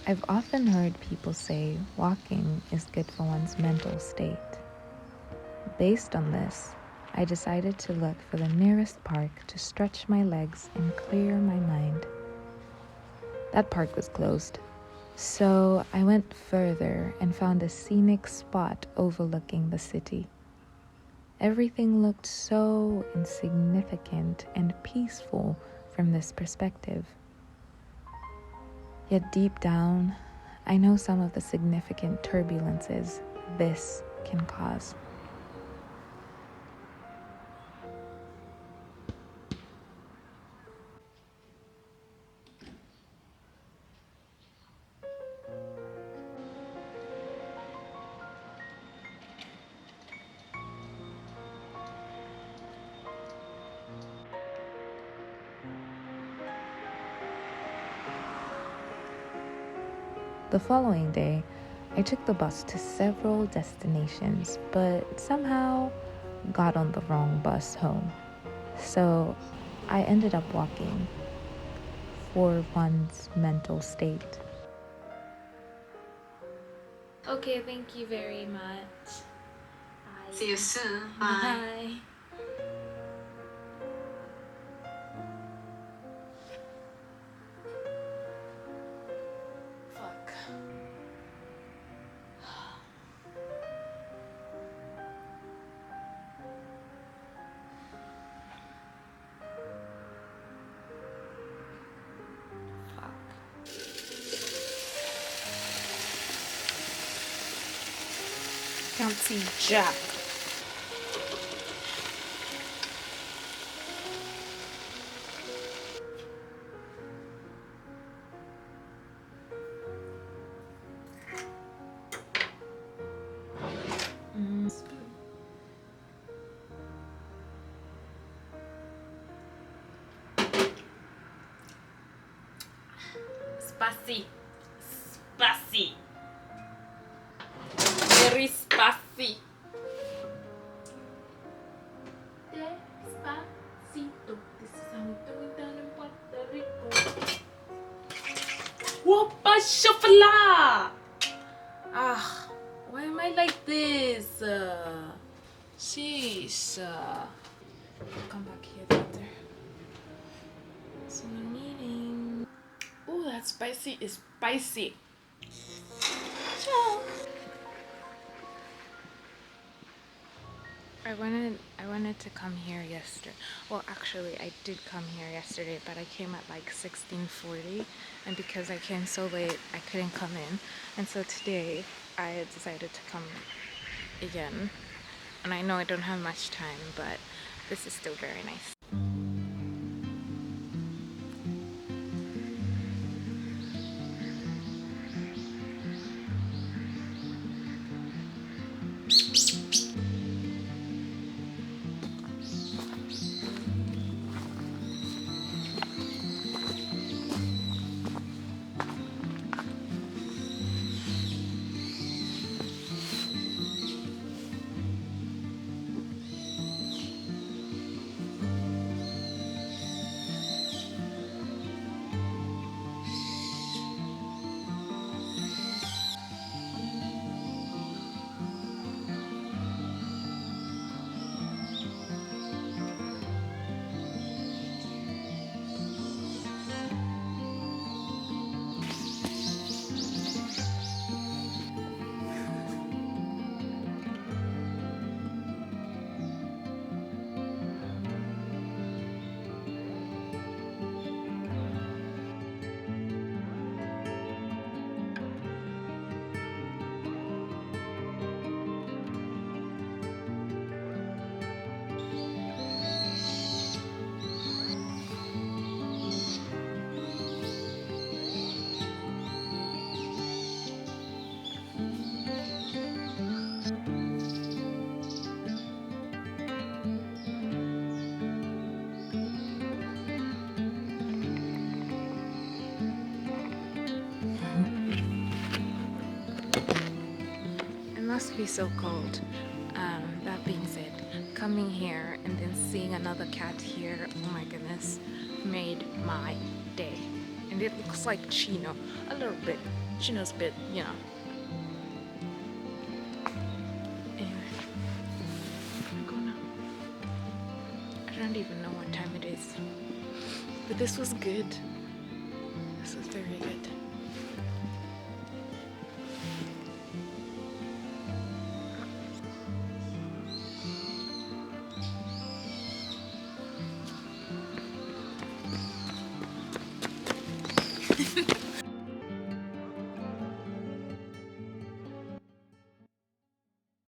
I've often heard people say walking is good for one's mental state. Based on this, I decided to look for the nearest park to stretch my legs and clear my mind. That park was closed, so I went further and found a scenic spot overlooking the city. Everything looked so insignificant and peaceful from this perspective. Yet deep down, I know some of the significant turbulences this can cause. The following day, I took the bus to several destinations, but somehow got on the wrong bus home. So I ended up walking for one's mental state. Okay, thank you very much. Bye. See you soon. Bye. Bye. Fuck. Can't see jack. Spicy. Spicy. Very spicy. Despacito. This is how we do it down in Puerto Rico. Whoopa shuffla! Ah, why am I like this? Jeez. Come back here later. So I'm eating. Oh, that spicy is spicy. Ciao. I wanted to come here yesterday. Well, actually, I did come here yesterday, but I came at like 16:40, and because I came so late, I couldn't come in. And so today, I decided to come again. And I know I don't have much time, but this is still very nice. Must be so cold. That being said, coming here and then seeing another cat here, oh my goodness, made my day. And and it looks like chino a little bit. Chino's a bit, you know. Anyway, I'm gonna go now. I don't even know what time it is, but this was good. This was very good.